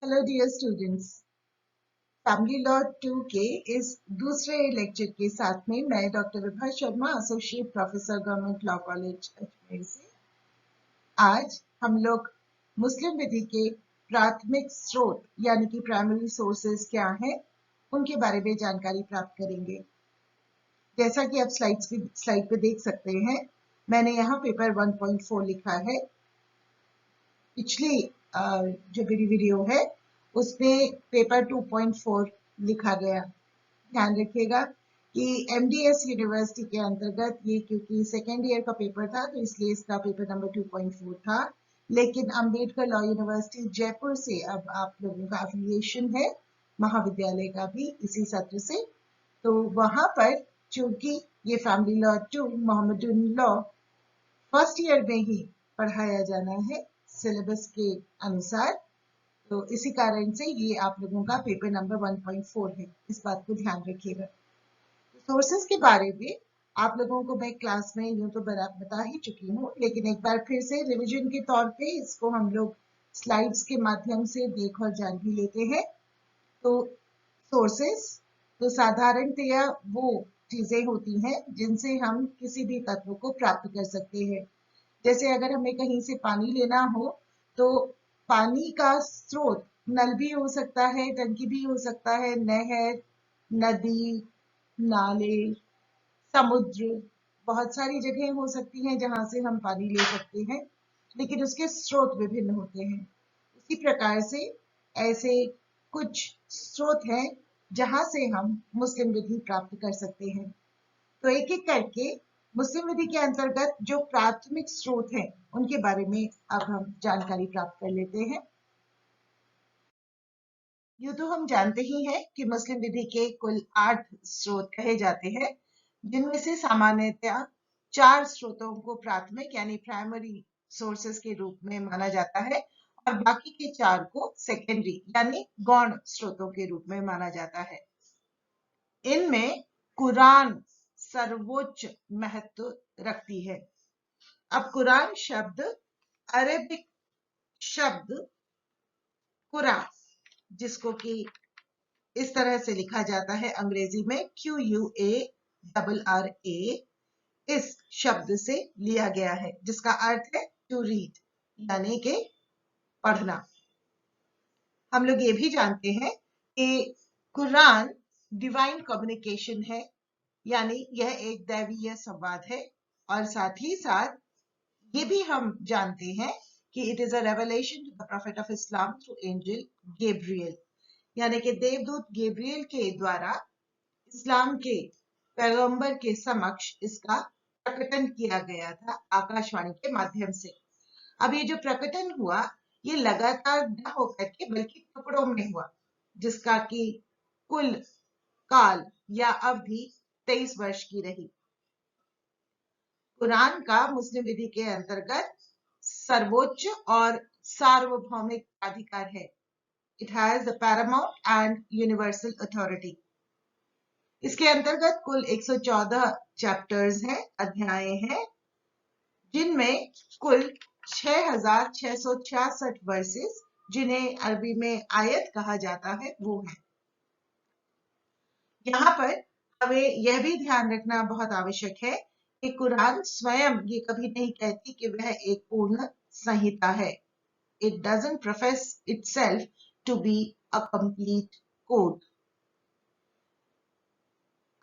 Hello dear students, family law 2 के इस दूसरे लेक्चर के साथ में मैं doctor Vibha Sharma, associate professor, government law college Ajmer से आज हम लोग मुस्लिम विधि के प्राथमिक स्रोत यानी कि प्राइमरी सोर्सेज क्या हैं उनके बारे में जानकारी प्राप्त करेंगे। जैसा कि आप स्लाइड पे देख सकते हैं, मैंने यहाँ पेपर 1.4 लिखा है। पिछली जो मेरी वीडियो है उसमें पेपर 2.4 लिखा गया। ध्यान रखिएगा कि एमडीएस यूनिवर्सिटी के अंतर्गत ये क्योंकि सेकेंड ईयर का पेपर था तो इसलिए इसका पेपर नंबर 2.4 था, लेकिन अंबेडकर लॉ यूनिवर्सिटी जयपुर से अब आप लोगों का एफिलिएशन है, महाविद्यालय का भी इसी सत्र से। तो वहां पर चूंकि ये family law 2 Mohammedan law first year में ही पढ़ाया जाना है सिलेबस के अनुसार, तो इसी कारण से ये आप लोगों का पेपर नंबर 1.4 है। इस बात को ध्यान रखिएगा। सोर्सेज के बारे में आप लोगों को मैं क्लास में यूं तो बता ही चुकी हूँ, लेकिन एक बार फिर से रिवीजन के तौर पे इसको हम लोग स्लाइड्स के माध्यम से देख और जान भी लेते हैं। तो सोर्सेज तो साधारणतया वो चीजें होती हैं जिनसे हम किसी भी तत्व को प्राप्त कर सकते हैं। जैसे अगर हमें कहीं से पानी लेना हो तो पानी का स्रोत नल भी हो सकता है, टंकी भी हो सकता है, नहर, नदी, नाले, समुद्र, बहुत सारी जगह हो सकती हैं जहां से हम पानी ले सकते हैं, लेकिन उसके स्रोत विभिन्न होते हैं। उसी प्रकार से ऐसे कुछ स्रोत हैं जहां से हम मुस्लिम विधि प्राप्त कर सकते हैं। तो एक एक करके मुस्लिम विधि के अंतर्गत जो प्राथमिक स्रोत हैं उनके बारे में अब हम जानकारी प्राप्त कर लेते हैं। यूं तो हम जानते ही हैं कि मुस्लिम विधि के कुल 8 स्रोत कहे जाते हैं, जिनमें से सामान्यतः 4 स्रोतों को प्राथमिक यानी प्राइमरी सोर्सेस के रूप में माना जाता है और बाकी के 4 को सेकेंडरी यानी गौण स्रोतों के रूप में माना जाता है। इनमें कुरान सर्वोच्च महत्व रखती है। अब कुरान शब्द अरेबिक शब्द कुरान, जिसको कि इस तरह से लिखा जाता है अंग्रेजी में QUARRA, इस शब्द से लिया गया है जिसका अर्थ है टू रीड यानी कि पढ़ना। हम लोग ये भी जानते हैं कि कुरान डिवाइन कम्युनिकेशन है, यानी यह एक दैवीय संवाद है, और साथ ही साथ ये भी हम जानते हैं कि it is a revelation to the prophet of Islam through angel Gabriel, यानी कि देवदूत गैब्रियल के द्वारा इस्लाम के पैगंबर के समक्ष इसका प्रकटन किया गया था आकाशवाणी के माध्यम से। अब ये जो प्रकटन हुआ ये लगातार न होकर के बल्कि टुकड़ों में हुआ, जिसका कि कुल काल या अवधि 23 वर्ष की रही। कुरान का मुस्लिम विधि के अंतर्गत सर्वोच्च और सार्वभौमिक अधिकार है। It has the Paramount and universal authority. इसके अंतर्गत कुल 114 चैप्टर्स हैं, अध्याय हैं, जिनमें कुल 6666 वर्सेस, जिन्हें अरबी में आयत कहा जाता है, वो है। यहाँ पर हमें यह भी ध्यान रखना बहुत आवश्यक है कि कुरान स्वयं ये कभी नहीं कहती कि वह एक पूर्ण संहिता है। It doesn't profess itself to be a complete code.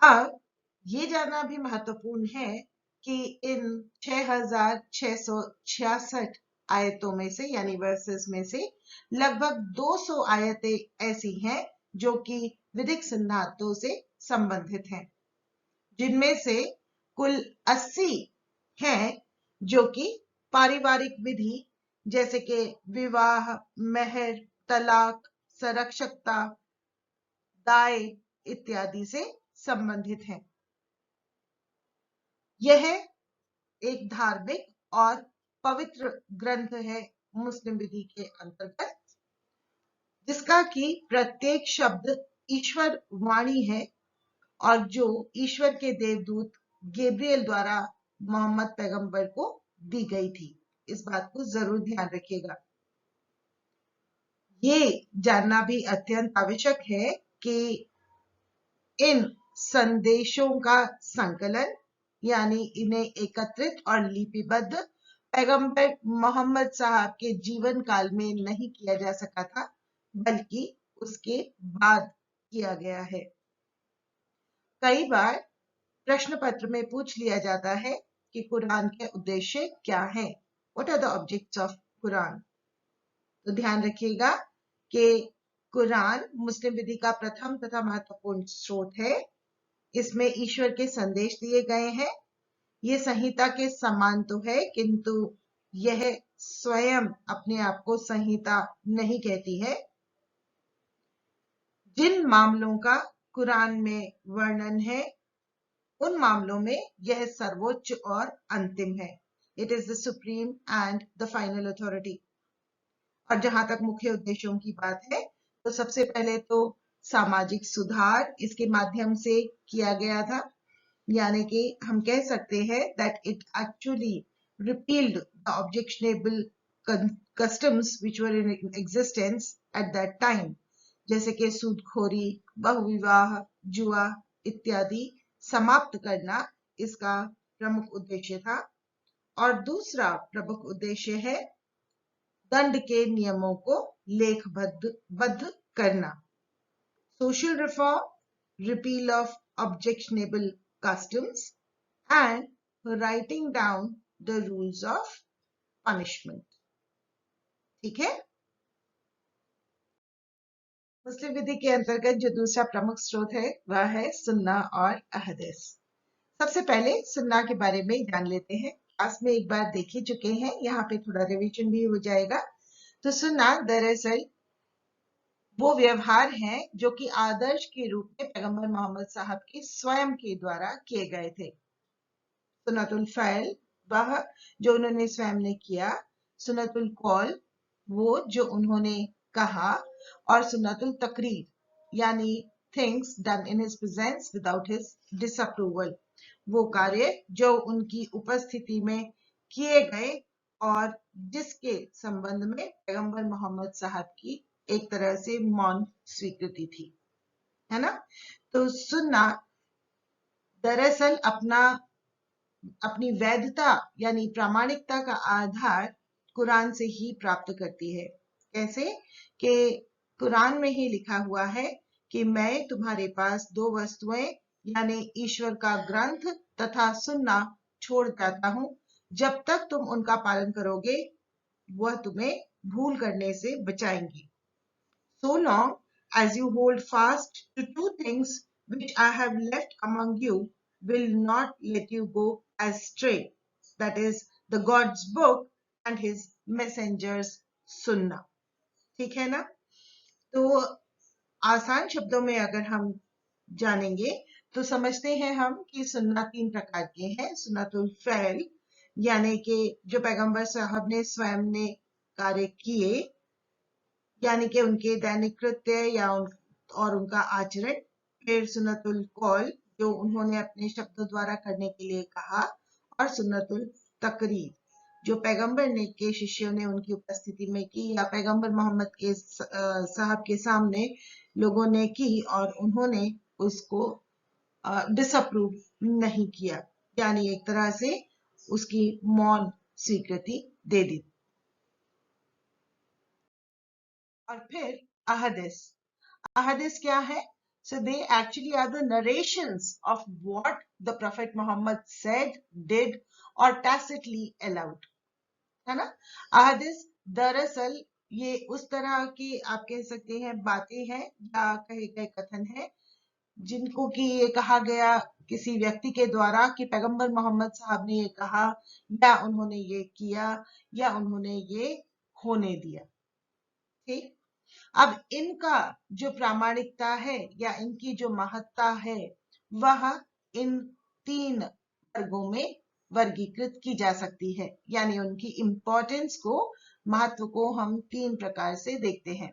अब ये जानना भी महत्वपूर्ण है कि इन 6666 आयतों में से यानी वर्सेस में से लगभग 200 आयतें ऐसी हैं जो कि विधिक सिद्धांतों से संबंधित हैं, जिनमें से कुल 80 हैं जो कि पारिवारिक विधि जैसे कि विवाह, मेहर, तलाक, संरक्षकता, दाय इत्यादि से संबंधित हैं। यह एक धार्मिक और पवित्र ग्रंथ है मुस्लिम विधि के अंतर्गत, जिसका कि प्रत्येक शब्द ईश्वर वाणी है और जो ईश्वर के देवदूत गैब्रियल द्वारा मोहम्मद पैगंबर को दी गई थी। इस बात को जरूर ध्यान रखिएगा। ये जानना भी अत्यंत आवश्यक है कि इन संदेशों का संकलन यानी इन्हें एकत्रित और लिपिबद्ध पैगंबर मोहम्मद साहब के जीवन काल में नहीं किया जा सका था, बल्कि उसके बाद किया गया है। कई बार प्रश्न पत्र में पूछ लिया जाता है कि कुरान के उद्देश्य क्या हैं? What are the objects of Quran? तो ध्यान रखिएगा कि कुरान मुस्लिम विधि का प्रथम तथा महत्वपूर्ण स्रोत है। इसमें ईश्वर के संदेश दिए गए हैं। ये संहिता के समान तो है, किंतु यह स्वयं अपने आप को संहिता नहीं कहती है। जिन मामलों का कुरान में वर्णन है, उन मामलों में यह सर्वोच्च और अंतिम है। It is the supreme and the final authority. और जहां तक मुख्य उद्देश्यों की बात है, तो सबसे पहले तो सामाजिक सुधार इसके माध्यम से किया गया था, यानी कि हम कह सकते हैं that it actually repealed the objectionable customs which were in existence at that time, जैसे कि सूदखोरी, बहुविवाह, जुआ इत्यादि समाप्त करना इसका प्रमुख उद्देश्य था। और दूसरा प्रमुख उद्देश्य है दंड के नियमों को लेखबद्ध करना। Social reform, repeal of objectionable customs and writing down the rules of punishment। ठीक है। मुस्लिम विधि के अंतर्गत जो दूसरा प्रमुख स्रोत है वह है सुन्ना और अहदीस। सबसे पहले सुन्ना के बारे में जान लेते हैं। क्लास में एक बार देख ही चुके हैं, यहाँ पे थोड़ा रिवीजन भी हो जाएगा। तो सुन्ना दरअसल वो व्यवहार हैं जो कि आदर्श के रूप में पैगंबर मोहम्मद साहब के स्वयं के द्वारा किए गए थे। सुन्नतुल फ़ैल वह जो उन्होंने स्वयं ने किया, सुन्नतुल कौल वो जो उन्होंने कहा, और सुन्नतुल तकरीर यानी things done in his presence without his disapproval, वो कार्य जो उनकी उपस्थिति में किए गए और जिसके संबंध में पैगंबर मोहम्मद साहब की एक तरह से मौन स्वीकृति थी, है ना। तो सुन्ना दरअसल अपनी वैधता यानी प्रामाणिकता का आधार कुरान से ही प्राप्त करती है। कैसे कि कुरान में ही लिखा हुआ है कि मैं तुम्हारे पास दो वस्तुएं यानी ईश्वर का ग्रंथ तथा सुन्ना छोड़ जाता हूं, जब तक तुम उनका पालन करोगे वह तुम्हें भूल करने से बचाएंगी। So long as you hold fast to two things which I have left among you will not let you go astray, that is the God's book and his messengers सुन्ना। ठीक है ना। तो आसान शब्दों में अगर हम जानेंगे तो समझते हैं हम कि सुन्ना तीन प्रकार के हैं। सुन्नतुल फ़ैल यानी कि जो पैगंबर साहब ने स्वयं ने कार्य किए, यानी कि उनके दैनिक कृत्य या और उनका आचरण। फिर सुन्नतुल कौल जो उन्होंने अपने शब्दों द्वारा करने के लिए कहा, और सुन्नतुल तकरीर जो पैगंबर ने के शिष्यों ने उनकी उपस्थिति में की या पैगंबर मोहम्मद के साहब के सामने लोगों ने की और उन्होंने उसको डिसअप्रूव नहीं किया, यानी एक तरह से उसकी मौन स्वीकृति दे दी। और फिर अहदीस क्या है? So they actually are the narrations of what the Prophet Muhammad said, did or tacitly allowed, है ना। अहदीस दरअसल ये उस तरह की आप कह सकते हैं बातें हैं या कहे गए कथन है जिनको कि ये कहा गया किसी व्यक्ति के द्वारा कि पैगंबर मोहम्मद साहब ने ये कहा या उन्होंने ये किया या उन्होंने ये होने दिया। ठीक। अब इनका जो प्रामाणिकता है या इनकी जो महत्ता है वह इन तीन वर्गों में वर्गीकृत की जा सकती है, यानी उनकी इंपॉर्टेंस को, महत्व को हम तीन प्रकार से देखते हैं।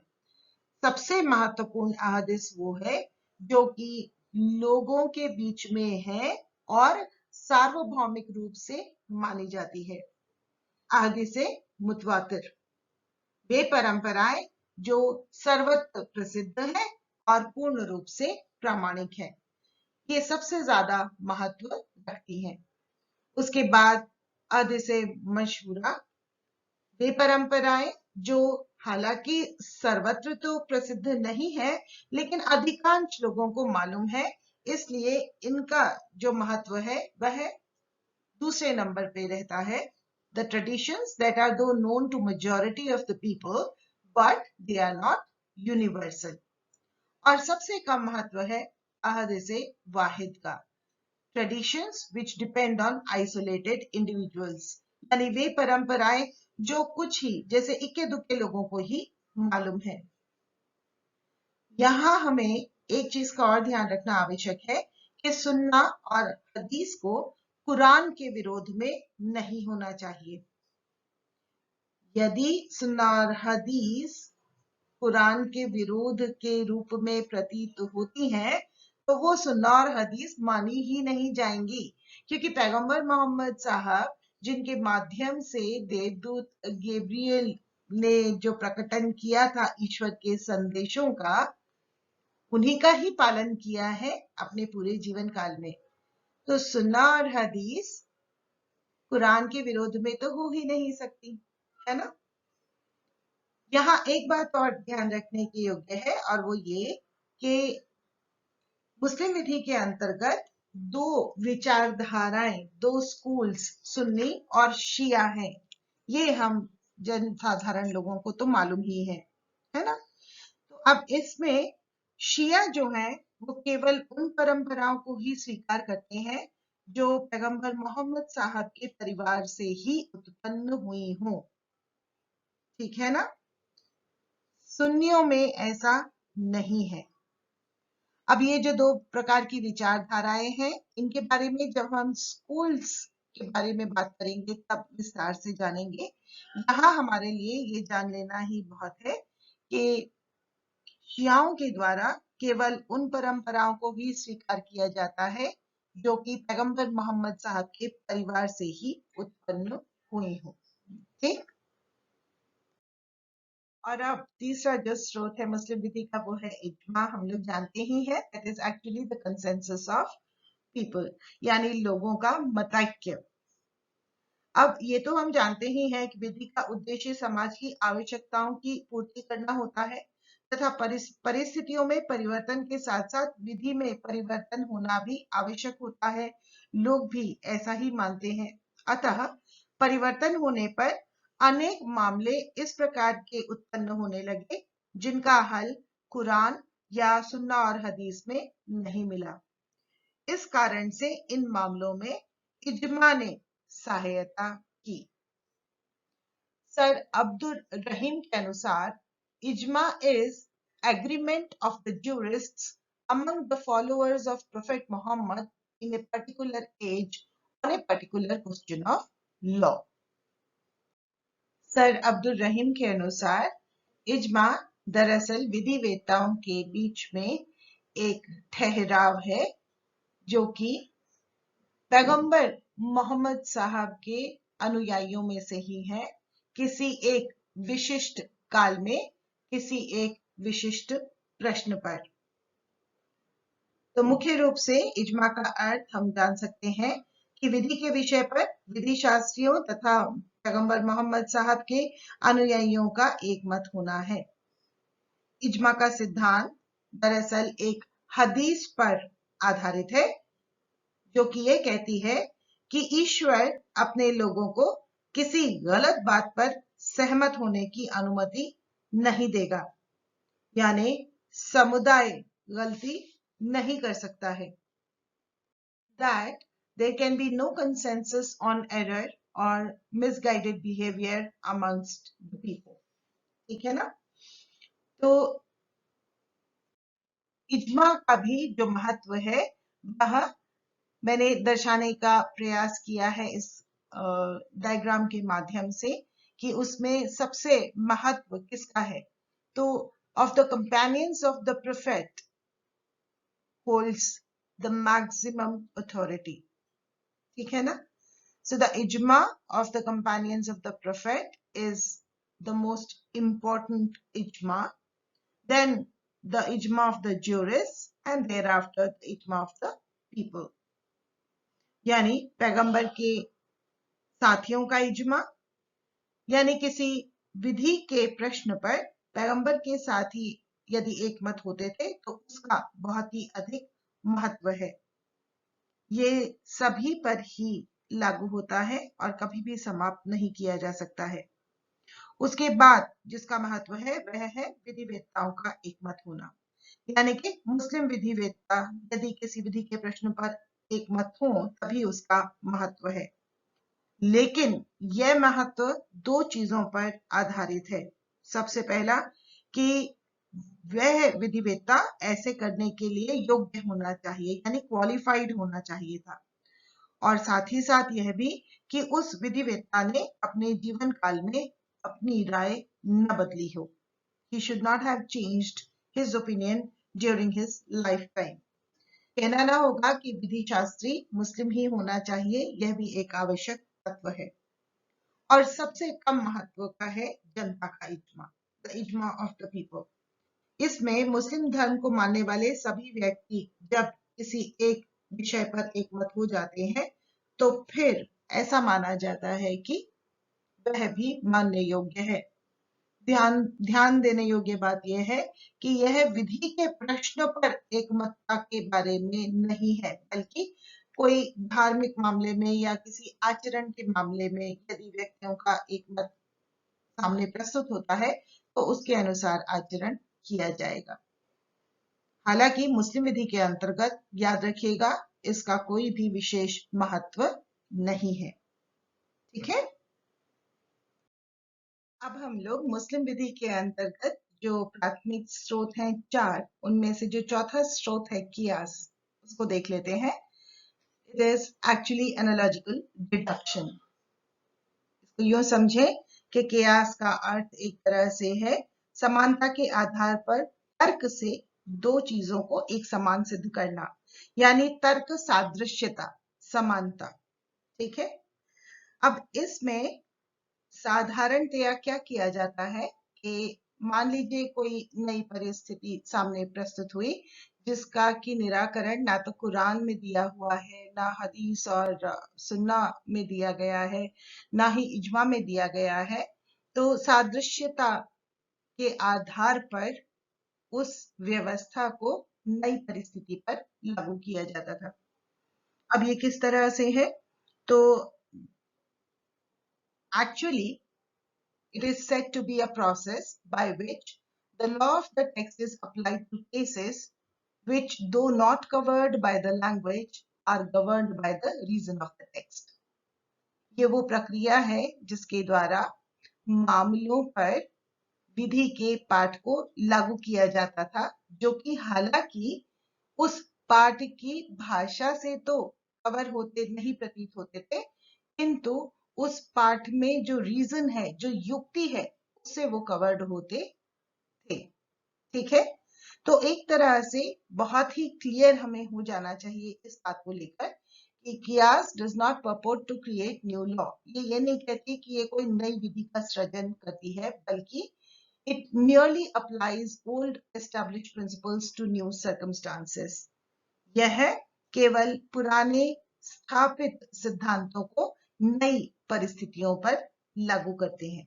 सबसे महत्वपूर्ण अहदीस वो है जो कि लोगों के बीच में है और सार्वभौमिक रूप से मानी जाती है। अहदीस मुतवातिर वे परंपराएं जो सर्वत्र प्रसिद्ध है और पूर्ण रूप से प्रामाणिक है। ये सबसे ज्यादा महत्व रखती है। उसके बाद अर्ध से मशहूरा वे परंपराएं जो हालांकि सर्वत्र तो प्रसिद्ध नहीं है, लेकिन अधिकांश लोगों को मालूम है, इसलिए इनका जो महत्व है वह दूसरे नंबर पे रहता है। The traditions that are though known to majority of the people, but they are not universal. और सबसे कम महत्व है अहद से वाहिद का। Traditions which depend on isolated individuals, यानी वे परंपराएं जो कुछ ही जैसे इक्के दुक्के लोगों को ही मालूम है। यहाँ हमें एक चीज का और ध्यान रखना आवश्यक है कि सुन्ना और हदीस को कुरान के विरोध में नहीं होना चाहिए। यदि सुन्ना और हदीस कुरान के विरोध के रूप में प्रतीत होती हैं, तो वो सुन्ना और हदीस मानी ही नहीं जाएंगी, क्योंकि पैगंबर मोहम्मद साहब जिनके माध्यम से देवदूत गैब्रियल ने जो प्रकटन किया था ईश्वर के संदेशों का, उन्हीं का ही पालन किया है अपने पूरे जीवन काल में। तो सुन्ना और हदीस कुरान के विरोध में तो हो ही नहीं सकती, है ना। यहाँ एक बात और ध्यान रखने के योग्य है, और वो ये कि मुस्लिम विधि के अंतर्गत दो विचारधाराएं, दो स्कूल्स, सुन्नी और शिया हैं। ये हम जनसाधारण लोगों को तो मालूम ही है ना। तो अब इसमें शिया जो है वो केवल उन परंपराओं को ही स्वीकार करते हैं जो पैगंबर मोहम्मद साहब के परिवार से ही उत्पन्न हुई हों, ठीक है ना। सुन्नियों में ऐसा नहीं है। अब ये जो दो प्रकार की विचारधाराएं हैं, इनके बारे में जब हम स्कूल्स के बारे में बात करेंगे तब विस्तार से जानेंगे। यहाँ हमारे लिए ये जान लेना ही बहुत है कि शियाओं के द्वारा केवल उन परंपराओं को ही स्वीकार किया जाता है जो कि पैगंबर मोहम्मद साहब के परिवार से ही उत्पन्न हुए हो, ठीक। और अब तीसरा जो स्रोत है मुस्लिम विधि का वो है इज्मा। हम लोग जानते ही है, that is actually the consensus of people, यानी लोगों का मतैक्य। अब ये तो हम जानते ही हैं कि विधि का उद्देश्य समाज की आवश्यकताओं की पूर्ति करना होता है तथा परिस्थितियों में परिवर्तन के साथ साथ विधि में परिवर्तन होना भी आवश्यक होता है। लोग भी ऐसा ही मानते हैं। अतः परिवर्तन होने पर अनेक मामले इस प्रकार के उत्पन्न होने लगे जिनका हल कुरान या सुन्ना और हदीस में नहीं मिला। इस कारण से इन मामलों में इज्मा ने सहायता की। सर अब्दुल रहीम के अनुसार इज्मा is agreement of the jurists among the followers of Prophet Muhammad in a particular age on a particular question of law. Sir Abdul Rahim के अनुसार इज्मा दरअसल विधि वेताओं के बीच में एक ठहराव है जो कि पैगंबर मोहम्मद साहब के अनुयायियों में से ही है, किसी एक विशिष्ट काल में किसी एक विशिष्ट प्रश्न पर। तो मुख्य रूप से इज्मा का अर्थ हम जान सकते हैं कि विधि के विषय पर विधि शास्त्रियों तथा पैगंबर मोहम्मद साहब के अनुयायियों का एक मत होना है। इज्मा का सिद्धांत दरअसल एक हदीस पर आधारित है जो कि ये कहती है कि ईश्वर अपने लोगों को किसी गलत बात पर सहमत होने की अनुमति नहीं देगा, यानी समुदाय गलती नहीं कर सकता है। That there can be no consensus on error or misguided behavior amongst the people, ठीक है ना। तो इज्मा का भी जो महत्व है वह मैंने दर्शाने का प्रयास किया है इस डायग्राम के माध्यम से कि उसमें सबसे महत्व किसका है। तो of the companions of the prophet holds the maximum authority, ठीक है ना। सो द इज्मा of the companions of the prophet is the most important ijma, then the ijma of the jurists, and thereafter the ijma of the people. यानी पैगंबर के साथियों का इजमा, यानी किसी विधि के प्रश्न पर पैगंबर के साथी यदि एक मत होते थे तो उसका बहुत ही अधिक महत्व है। ये सभी पर ही लागू होता है और कभी भी समाप्त नहीं किया जा सकता है। उसके बाद जिसका महत्व है वह है विधिवेत्ताओं का एक मत होना, यानी कि मुस्लिम विधिवेत्ता यदि किसी विधि के प्रश्न पर एक मत हो तभी उसका महत्व है। लेकिन यह महत्व दो चीजों पर आधारित है। सबसे पहला कि वह विधिवेत्ता ऐसे करने के लिए योग्य होना चाहिए, यानी क्वालिफाइड होना चाहिए था, और साथ ही साथ यह भी कि उस विधिवेत्ता ने अपने जीवन काल में अपनी राय न बदली हो। He should not have changed his opinion during his lifetime. कहना ना होगा कि विधि शास्त्री मुस्लिम ही होना चाहिए, यह भी एक आवश्यक तत्व है। और सबसे कम महत्व का है जनता का इज्मा, द इज्मा ऑफ द पीपल। इसमें मुस्लिम धर्म को मानने वाले सभी व्यक्ति जब किसी एक विषय पर एक मत हो जाते हैं तो फिर ऐसा माना जाता है कि वह भी मानने योग्य है। ध्यान देने योग्य बात यह है कि यह विधि के प्रश्न पर एकमतता के बारे में नहीं है, बल्कि कोई धार्मिक मामले में या किसी आचरण के मामले में यदि व्यक्तियों का एक मत सामने प्रस्तुत होता है तो उसके अनुसार आचरण किया जाएगा। हालांकि मुस्लिम विधि के अंतर्गत याद रखिएगा इसका कोई भी विशेष महत्व नहीं है। ठीक है, अब हम लोग मुस्लिम विधि के अंतर्गत जो प्राथमिक स्रोत हैं 4, उनमें से जो चौथा स्रोत है कियास, उसको देख लेते हैं। It is actually analogical deduction. इसको यूं समझे कि कियास का अर्थ एक तरह से है समानता के आधार पर तर्क से दो चीजों को एक समान सिद्ध करना, यानी तर्क सादृश्यता, समानता। ठीक है, अब इसमें साधारणतया क्या किया जाता है कि मान लीजिए कोई नई परिस्थिति सामने प्रस्तुत हुई जिसका कि निराकरण ना तो कुरान में दिया हुआ है, ना हदीस और सुन्ना में दिया गया है, ना ही इजमा में दिया गया है। तो सादृश्यता के आधार पर उस व्यवस्था को नई परिस्थिति पर लागू किया जाता था। अब ये किस तरह से है? तो actually it is said to be a process by which the law of the text is applied to cases which, though not covered by the language, are governed by the reason of the text. ये वो प्रक्रिया है जिसके द्वारा मामलों पर विधि के पाठ को लागू किया जाता था, जो कि हालांकि उस पाठ की भाषा से तो कवर होते नहीं प्रतीत होते थे, किंतु उस पाठ में जो रीजन है, जो युक्ति है, उससे वो कवर्ड होते थे। ठीक है, तो एक तरह से बहुत ही क्लियर हमें हो जाना चाहिए इस बात को लेकर कि कियास does not purport to create new law. ये नहीं कहती कि ये कोई नई विधि का सृजन करती है, बल्कि it merely applies old established principles to new circumstances. यह केवल पुराने स्थापित सिद्धांतों को नई परिस्थितियों पर लागू करते हैं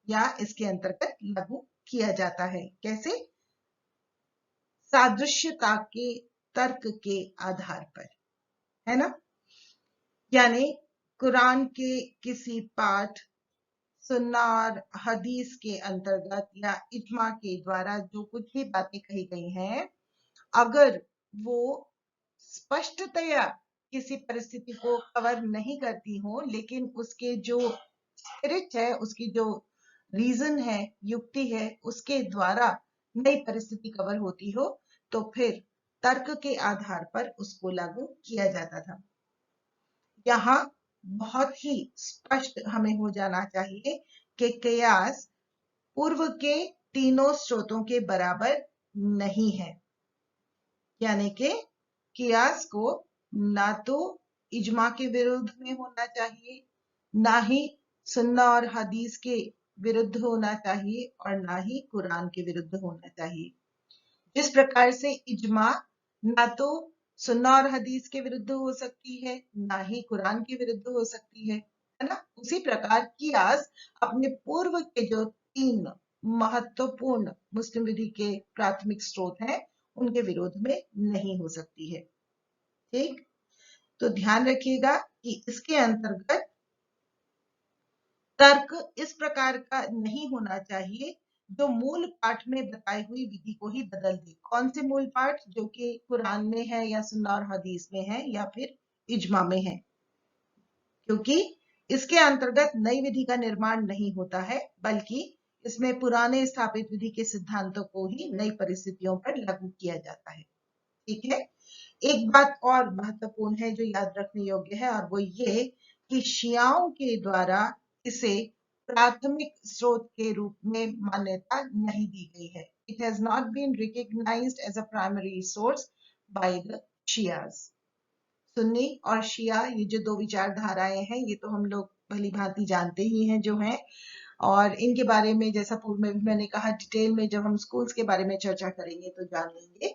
या इसके अंतर्गत लागू किया जाता है। कैसे? सादृश्यता के तर्क के आधार पर, है ना। यानी कुरान के किसी पाठ, सुन्ना और हदीस के अंतर्गत या इजमा के द्वारा जो कुछ भी बातें कही गई हैं, अगर वो स्पष्टतया किसी परिस्थिति को कवर नहीं करती हो, लेकिन उसके जो स्पिरिट है, उसकी जो रीजन है, युक्ति है, उसके द्वारा नई परिस्थिति कवर होती हो, तो फिर तर्क के आधार पर उसको लागू किया जाता था। यहाँ बहुत ही स्पष्ट हमें हो जाना चाहिए कि कियास पूर्व के तीनों स्रोतों के बराबर नहीं है, यानी कि कियास को ना तो इजमा के विरुद्ध में होना चाहिए, ना ही सुन्ना और हदीस के विरुद्ध होना चाहिए और ना ही कुरान के विरुद्ध होना चाहिए। जिस प्रकार से इजमा ना तो सुन्ना और हदीस के विरुद्ध हो सकती है, ना ही कुरान के विरुद्ध हो सकती है ना? उसी प्रकार कियास अपने पूर्व के जो 3 महत्वपूर्ण मुस्लिम विधि के प्राथमिक स्रोत हैं, उनके विरोध में नहीं हो सकती है। ठीक, तो ध्यान रखिएगा कि इसके अंतर्गत तर्क इस प्रकार का नहीं होना चाहिए जो मूल पाठ में बताई हुई विधि को ही बदल दे। कौन से मूल पाठ? जो कि कुरान में है या सुन्ना और हदीस में है या फिर इजमा में है, क्योंकि इसके अंतर्गत नई विधि का निर्माण नहीं होता है, बल्कि इसमें पुराने स्थापित विधि के सिद्धांतों को ही नई परिस्थितियों पर लागू किया जाता है। ठीक है, एक बात और महत्वपूर्ण है जो याद रखने योग्य है, और वो ये कि शियाओं के द्वारा इसे प्राथमिक स्रोत के रूप में मान्यता नहीं दी गई है। It has not been recognised as a primary source by the Shias. सुन्नी और शिया, ये जो दो विचारधाराएं हैं, ये तो हम लोग भली भांति जानते ही हैं जो हैं, और इनके बारे में जैसा पूर्व में भी मैंने कहा, डिटेल में जब हम स्कूल्स के बारे में चर्चा करेंगे तो जान लेंगे।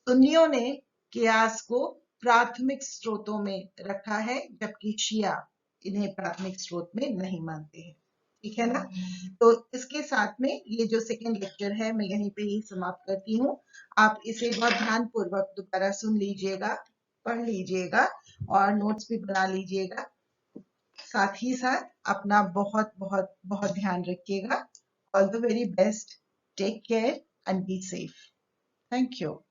सुन्नियों ने कियास को प्राथमिक स्रोतों में रखा है, जबकि शिया इन्हें प्राथमिक स्रोत में नहीं मानते हैं। ठीक है ना? तो इसके साथ में ये जो सेकेंड लेक्चर है मैं यहीं पे ही समाप्त करती हूँ। आप इसे बहुत ध्यान पूर्वक दोबारा सुन लीजिएगा, पढ़ लीजिएगा और नोट्स भी बना लीजिएगा। साथ ही साथ अपना बहुत बहुत बहुत ध्यान रखिएगा। All the very best, take care and be safe. Thank you.